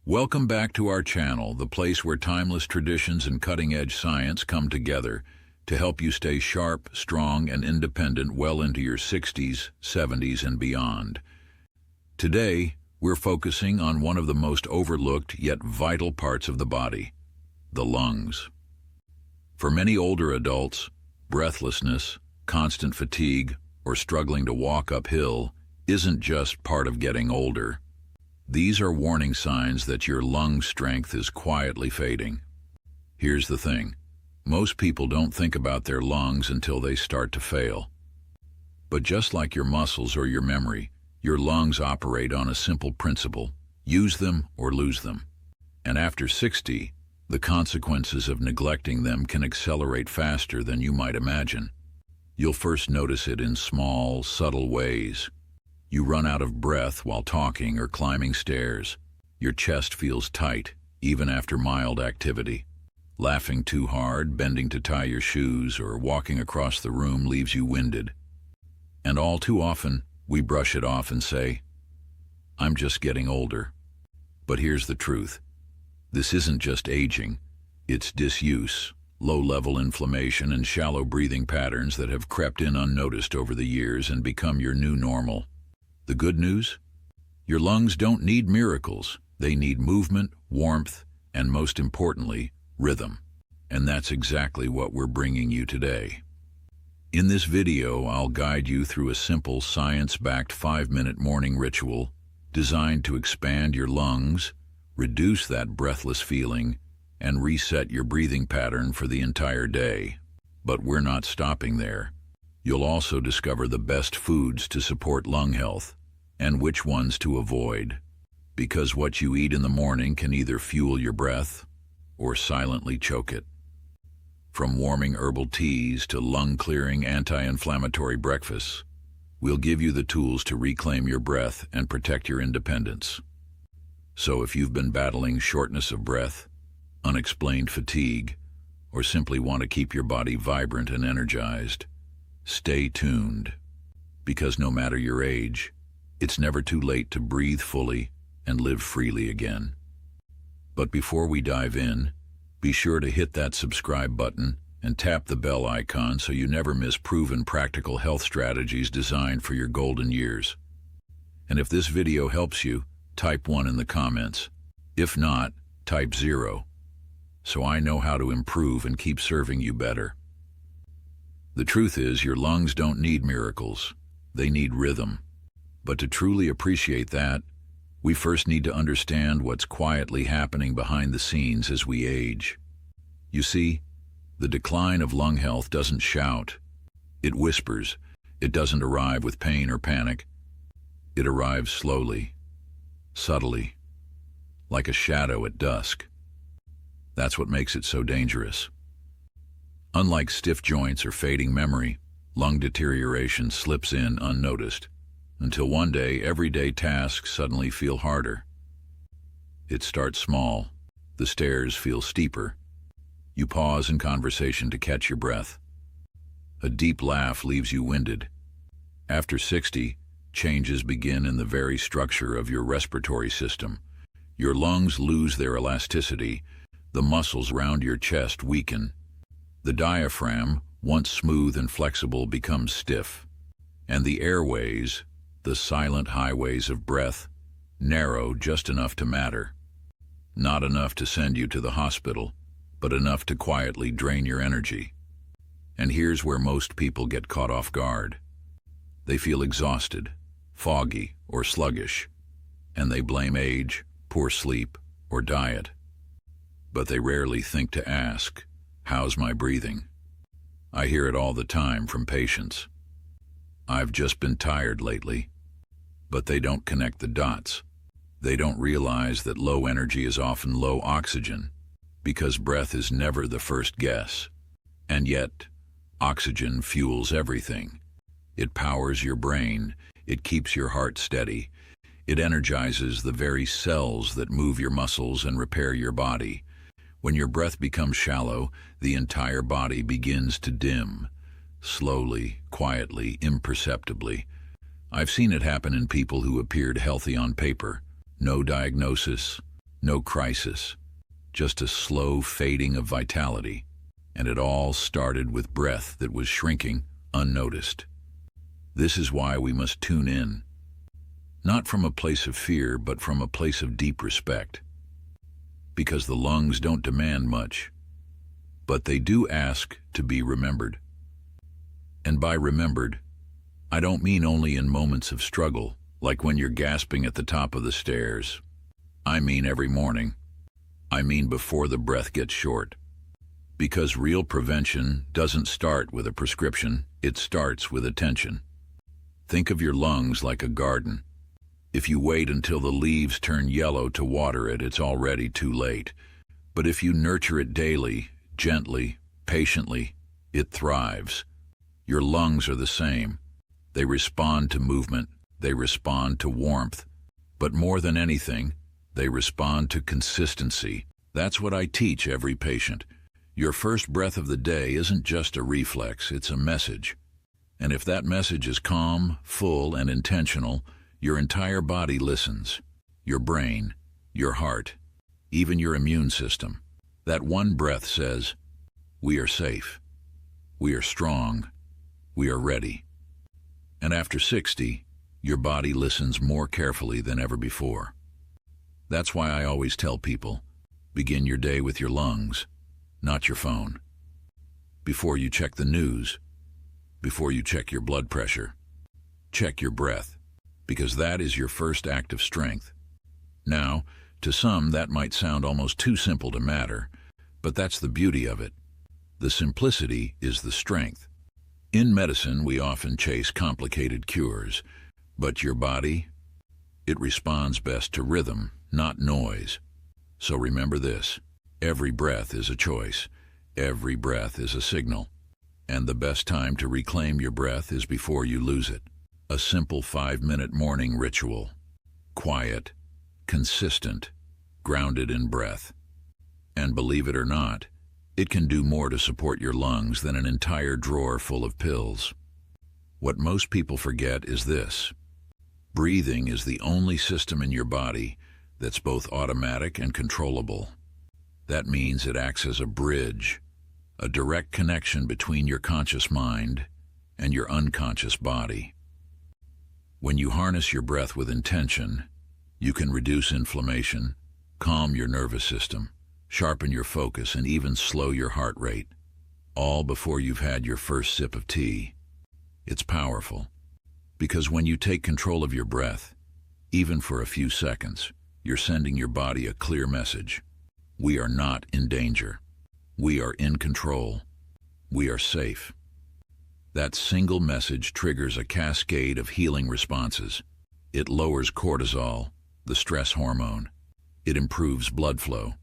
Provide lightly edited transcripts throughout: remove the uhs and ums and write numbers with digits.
Welcome back to our channel, the place where timeless traditions and cutting-edge science come together to help you stay sharp, strong, and independent well into your 60s, 70s, and beyond. Today, we're focusing on one of the most overlooked yet vital parts of the body, the lungs. For many older adults, breathlessness, constant fatigue, or struggling to walk uphill isn't just part of getting older. These are warning signs that your lung strength is quietly fading. Here's the thing. Most people don't think about their lungs until they start to fail. But just like your muscles or your memory, your lungs operate on a simple principle: use them or lose them. And after 60, the consequences of neglecting them can accelerate faster than you might imagine. You'll first notice it in small, subtle ways. You run out of breath while talking or climbing stairs. Your chest feels tight, even after mild activity. Laughing too hard, bending to tie your shoes, or walking across the room leaves you winded. And all too often, we brush it off and say, "I'm just getting older." But here's the truth. This isn't just aging. It's disuse, low-level inflammation, and shallow breathing patterns that have crept in unnoticed over the years and become your new normal. The good news? Your lungs don't need miracles. They need movement, warmth, and most importantly, rhythm. And that's exactly what we're bringing you today. In this video, I'll guide you through a simple, science-backed 5-minute morning ritual designed to expand your lungs, reduce that breathless feeling, and reset your breathing pattern for the entire day. But we're not stopping there. You'll also discover the best foods to support lung health and which ones to avoid, because what you eat in the morning can either fuel your breath or silently choke it. From warming herbal teas to lung-clearing anti-inflammatory breakfasts, we'll give you the tools to reclaim your breath and protect your independence. So if you've been battling shortness of breath, unexplained fatigue, or simply want to keep your body vibrant and energized, stay tuned, because no matter your age, it's never too late to breathe fully and live freely again. But before we dive in, be sure to hit that subscribe button and tap the bell icon so you never miss proven practical health strategies designed for your golden years. And if this video helps you, type 1 in the comments. If not, type 0, so I know how to improve and keep serving you better. The truth is, your lungs don't need miracles. They need rhythm. But to truly appreciate that, we first need to understand what's quietly happening behind the scenes as we age. You see, the decline of lung health doesn't shout. It whispers. It doesn't arrive with pain or panic. It arrives slowly, subtly, like a shadow at dusk. That's what makes it so dangerous. Unlike stiff joints or fading memory, lung deterioration slips in unnoticed, until one day everyday tasks suddenly feel harder. It starts small. The stairs feel steeper. You pause in conversation to catch your breath. A deep laugh leaves you winded. After 60, changes begin in the very structure of your respiratory system. Your lungs lose their elasticity. The muscles around your chest weaken. The diaphragm, once smooth and flexible, becomes stiff. And the airways, the silent highways of breath, narrow just enough to matter. Not enough to send you to the hospital, but enough to quietly drain your energy. And here's where most people get caught off guard. They feel exhausted, foggy, or sluggish, and they blame age, poor sleep, or diet. But they rarely think to ask, "How's my breathing?" I hear it all the time from patients. "I've just been tired lately." But they don't connect the dots. They don't realize that low energy is often low oxygen, because breath is never the first guess. And yet, oxygen fuels everything. It powers your brain. It keeps your heart steady. It energizes the very cells that move your muscles and repair your body. When your breath becomes shallow, the entire body begins to dim. Slowly, quietly, imperceptibly. I've seen it happen in people who appeared healthy on paper. No diagnosis, No crisis, just a slow fading of vitality. And it all started with breath that was shrinking, unnoticed. This is why we must tune in. Not from a place of fear, but from a place of deep respect. Because the lungs don't demand much, but they do ask to be remembered. And by remembered, I don't mean only in moments of struggle, like when you're gasping at the top of the stairs. I mean every morning. I mean before the breath gets short. Because real prevention doesn't start with a prescription, it starts with attention. Think of your lungs like a garden. If you wait until the leaves turn yellow to water it, it's already too late. But if you nurture it daily, gently, patiently, it thrives. Your lungs are the same. They respond to movement, they respond to warmth, but more than anything, they respond to consistency. That's what I teach every patient. Your first breath of the day isn't just a reflex, it's a message. And if that message is calm, full, and intentional, your entire body listens. Your brain, your heart, even your immune system. That one breath says, we are safe, we are strong, we are ready. And after 60, your body listens more carefully than ever before. That's why I always tell people, begin your day with your lungs, not your phone. Before you check the news, before you check your blood pressure, check your breath, because that is your first act of strength. Now, to some that might sound almost too simple to matter, but that's the beauty of it. The simplicity is the strength. In medicine, we often chase complicated cures, but your body, it responds best to rhythm, not noise. So remember this, every breath is a choice, every breath is a signal, and the best time to reclaim your breath is before you lose it. A simple 5-minute morning ritual, quiet, consistent, grounded in breath. And believe it or not, it can do more to support your lungs than an entire drawer full of pills. What most people forget is this. Breathing is the only system in your body that's both automatic and controllable. That means it acts as a bridge, a direct connection between your conscious mind and your unconscious body. When you harness your breath with intention, you can reduce inflammation, calm your nervous system, sharpen your focus, and even slow your heart rate, all before you've had your first sip of tea. It's powerful, because when you take control of your breath, even for a few seconds, you're sending your body a clear message. We are not in danger. We are in control. We are safe. That single message triggers a cascade of healing responses. It lowers cortisol, the stress hormone. It improves blood flow.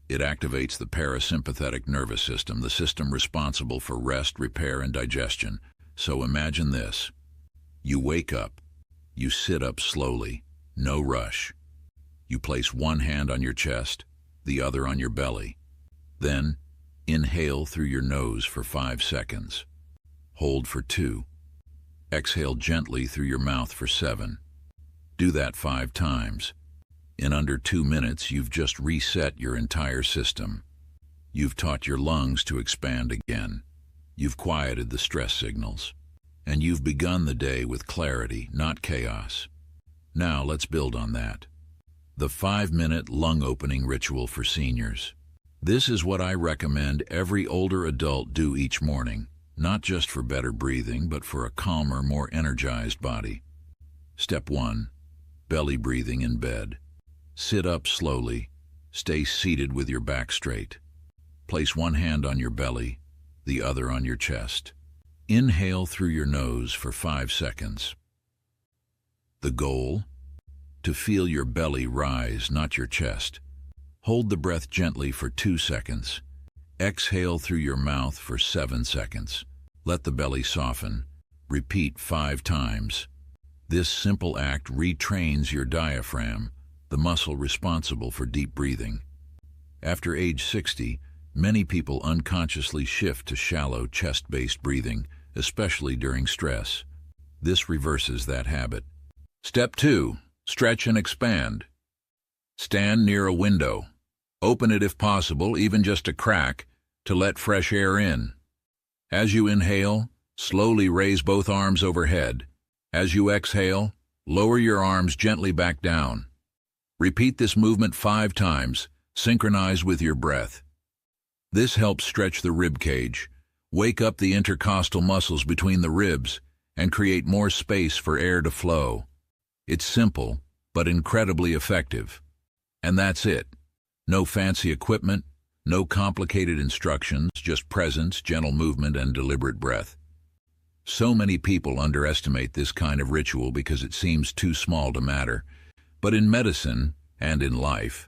It activates the parasympathetic nervous system, the system responsible for rest, repair, and digestion. So imagine this. You wake up. You sit up slowly, no rush. You place one hand on your chest, the other on your belly. Then, inhale through your nose for 5 seconds. Hold for 2. Exhale gently through your mouth for 7. Do that 5 times. In under 2 minutes, you've just reset your entire system. You've taught your lungs to expand again. You've quieted the stress signals. And you've begun the day with clarity, not chaos. Now let's build on that. The 5-minute lung opening ritual for seniors. This is what I recommend every older adult do each morning, not just for better breathing, but for a calmer, more energized body. Step 1. Belly breathing in bed. Sit up slowly. Stay seated with your back straight. Place one hand on your belly, the other on your chest. Inhale through your nose for 5 seconds. The goal? To feel your belly rise, not your chest. Hold the breath gently for 2 seconds. Exhale through your mouth for 7 seconds. Let the belly soften. Repeat 5 times. This simple act retrains your diaphragm, the muscle responsible for deep breathing. After age 60, many people unconsciously shift to shallow chest-based breathing, especially during stress. This reverses that habit. Step 2. Stretch and expand. Stand near a window. Open it if possible, even just a crack, to let fresh air in. As you inhale, slowly raise both arms overhead. As you exhale, lower your arms gently back down. Repeat this movement 5 times, synchronized with your breath. This helps stretch the rib cage, wake up the intercostal muscles between the ribs, and create more space for air to flow. It's simple, but incredibly effective. And that's it. No fancy equipment, no complicated instructions, just presence, gentle movement, and deliberate breath. So many people underestimate this kind of ritual because it seems too small to matter. But in medicine and in life,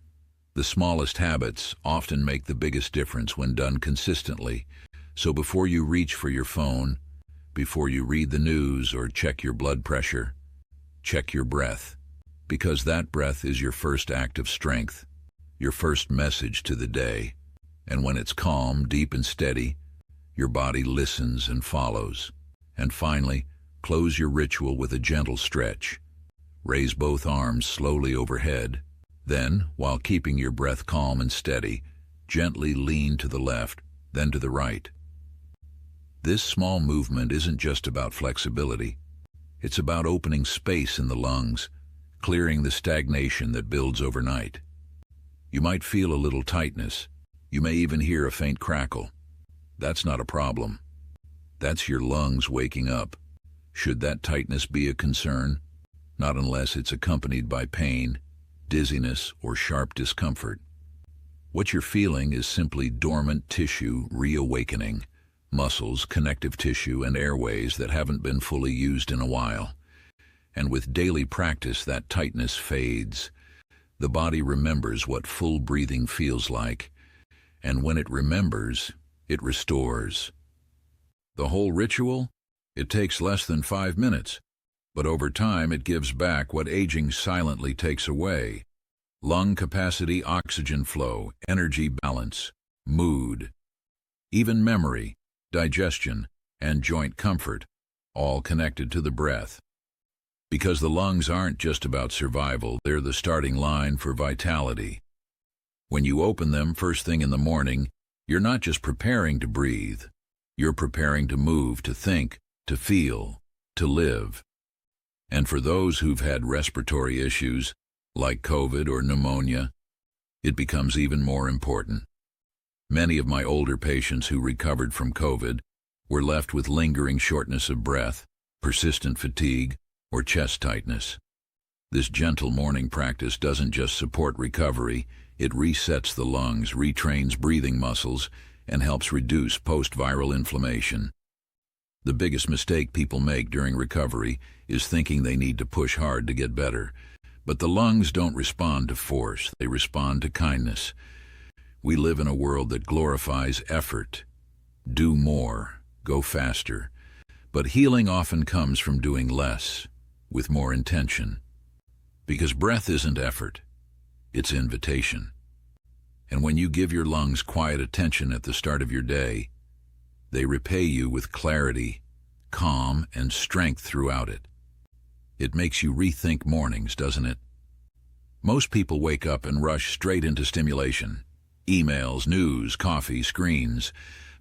the smallest habits often make the biggest difference when done consistently. So before you reach for your phone, before you read the news or check your blood pressure, check your breath, because that breath is your first act of strength, your first message to the day. And when it's calm, deep, and steady, your body listens and follows. And finally, close your ritual with a gentle stretch. Raise both arms slowly overhead. Then, while keeping your breath calm and steady, gently lean to the left, then to the right. This small movement isn't just about flexibility. It's about opening space in the lungs, clearing the stagnation that builds overnight. You might feel a little tightness. You may even hear a faint crackle. That's not a problem. That's your lungs waking up. Should that tightness be a concern? Not unless it's accompanied by pain, dizziness, or sharp discomfort. What you're feeling is simply dormant tissue reawakening, muscles, connective tissue, and airways that haven't been fully used in a while. And with daily practice, that tightness fades. The body remembers what full breathing feels like, and when it remembers, it restores. The whole ritual? It takes less than 5 minutes, but over time it gives back what aging silently takes away: lung capacity, oxygen flow, energy balance, mood, even memory, digestion, and joint comfort, all connected to the breath. Because the lungs aren't just about survival, they're the starting line for vitality. When you open them first thing in the morning, you're not just preparing to breathe. You're preparing to move, to think, to feel, to live. And for those who've had respiratory issues, like COVID or pneumonia, it becomes even more important. Many of my older patients who recovered from COVID were left with lingering shortness of breath, persistent fatigue, or chest tightness. This gentle morning practice doesn't just support recovery, it resets the lungs, retrains breathing muscles, and helps reduce post-viral inflammation. The biggest mistake people make during recovery is thinking they need to push hard to get better. But the lungs don't respond to force, they respond to kindness. We live in a world that glorifies effort. Do more, go faster. But healing often comes from doing less, with more intention. Because breath isn't effort, it's invitation. And when you give your lungs quiet attention at the start of your day, they repay you with clarity, calm, and strength throughout it. It makes you rethink mornings, doesn't it? Most people wake up and rush straight into stimulation. Emails, news, coffee, screens.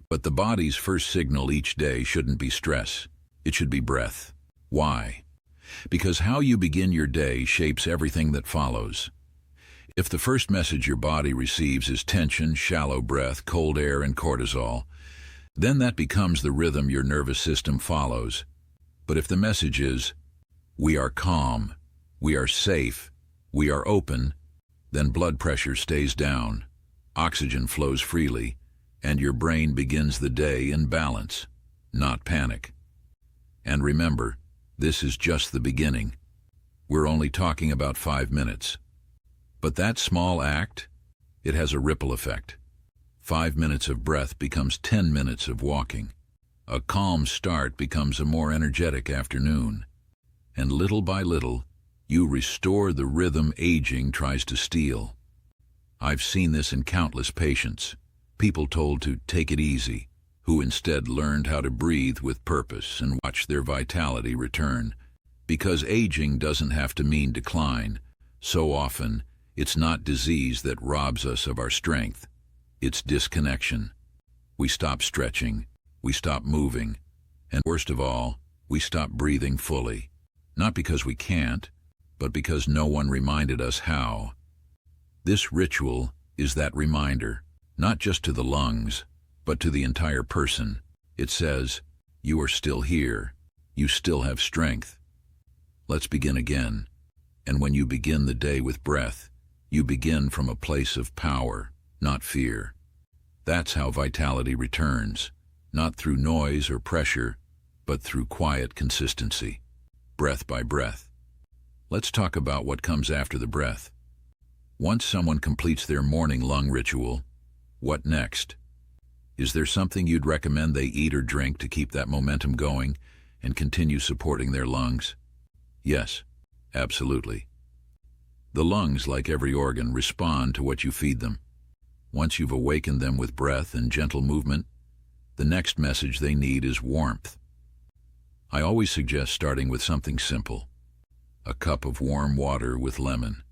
But the body's first signal each day shouldn't be stress. It should be breath. Why? Because how you begin your day shapes everything that follows. If the first message your body receives is tension, shallow breath, cold air, and cortisol, then that becomes the rhythm your nervous system follows. But if the message is, we are calm, we are safe, we are open, then blood pressure stays down, oxygen flows freely, and your brain begins the day in balance, not panic. And remember, this is just the beginning. We're only talking about 5 minutes. But that small act, it has a ripple effect. 5 minutes of breath becomes 10 minutes of walking. A calm start becomes a more energetic afternoon. And little by little, you restore the rhythm aging tries to steal. I've seen this in countless patients, people told to take it easy, who instead learned how to breathe with purpose and watch their vitality return. Because aging doesn't have to mean decline. So often, It's not disease that robs us of our strength. It's disconnection. We stop stretching, we stop moving, and worst of all, we stop breathing fully. Not because we can't, but because no one reminded us how. This ritual is that reminder, not just to the lungs, but to the entire person. It says, you are still here. You still have strength. Let's begin again. And when you begin the day with breath, you begin from a place of power, not fear. That's how vitality returns, not through noise or pressure, but through quiet consistency, breath by breath. Let's talk about what comes after the breath. Once someone completes their morning lung ritual, what next? Is there something you'd recommend they eat or drink to keep that momentum going and continue supporting their lungs? Yes, absolutely. The lungs, like every organ, respond to what you feed them. Once you've awakened them with breath and gentle movement, the next message they need is warmth. I always suggest starting with something simple: a cup of warm water with lemon.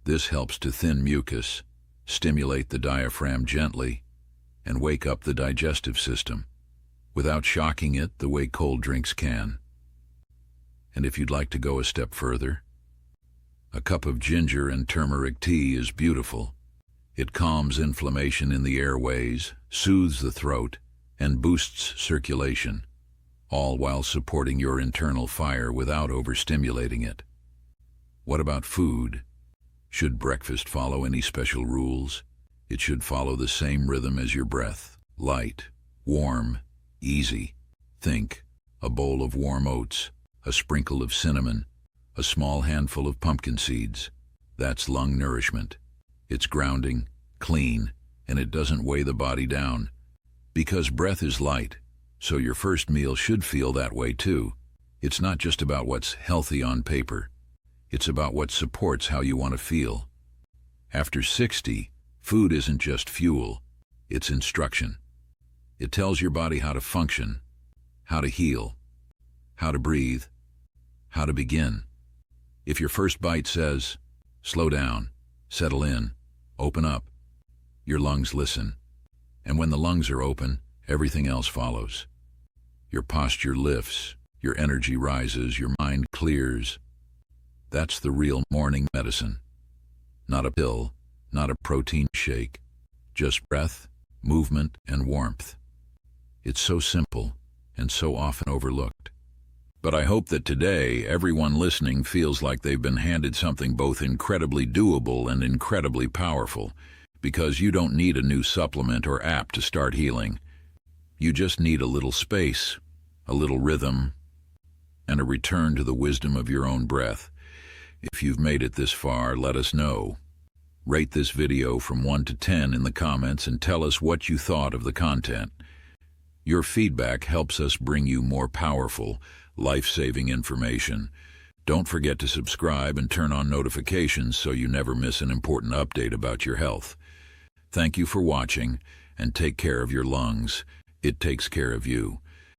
This helps to thin mucus, stimulate the diaphragm gently, and wake up the digestive system, without shocking it the way cold drinks can. And if you'd like to go a step further, a cup of ginger and turmeric tea is beautiful. It calms inflammation in the airways, soothes the throat, and boosts circulation, all while supporting your internal fire without overstimulating it. What about food? Should breakfast follow any special rules? It should follow the same rhythm as your breath: light, warm, easy. Think a bowl of warm oats, a sprinkle of cinnamon, a small handful of pumpkin seeds. That's lung nourishment. It's grounding, clean, and it doesn't weigh the body down. Because breath is light, so your first meal should feel that way too. It's not just about what's healthy on paper. It's about what supports how you want to feel. After 60, food isn't just fuel, it's instruction. It tells your body how to function, how to heal, how to breathe, how to begin. If your first bite says, slow down, settle in, open up, your lungs listen. And when the lungs are open, everything else follows. Your posture lifts, your energy rises, your mind clears. That's the real morning medicine. Not a pill, not a protein shake, just breath, movement, and warmth. It's so simple and so often overlooked. But I hope that today everyone listening feels like they've been handed something both incredibly doable and incredibly powerful, because you don't need a new supplement or app to start healing. You just need a little space, a little rhythm, and a return to the wisdom of your own breath. If you've made it this far, let us know. Rate this video from 1 to 10 in the comments and tell us what you thought of the content. Your feedback helps us bring you more powerful, life-saving information. Don't forget to subscribe and turn on notifications so you never miss an important update about your health. Thank you for watching, and take care of your lungs. It takes care of you.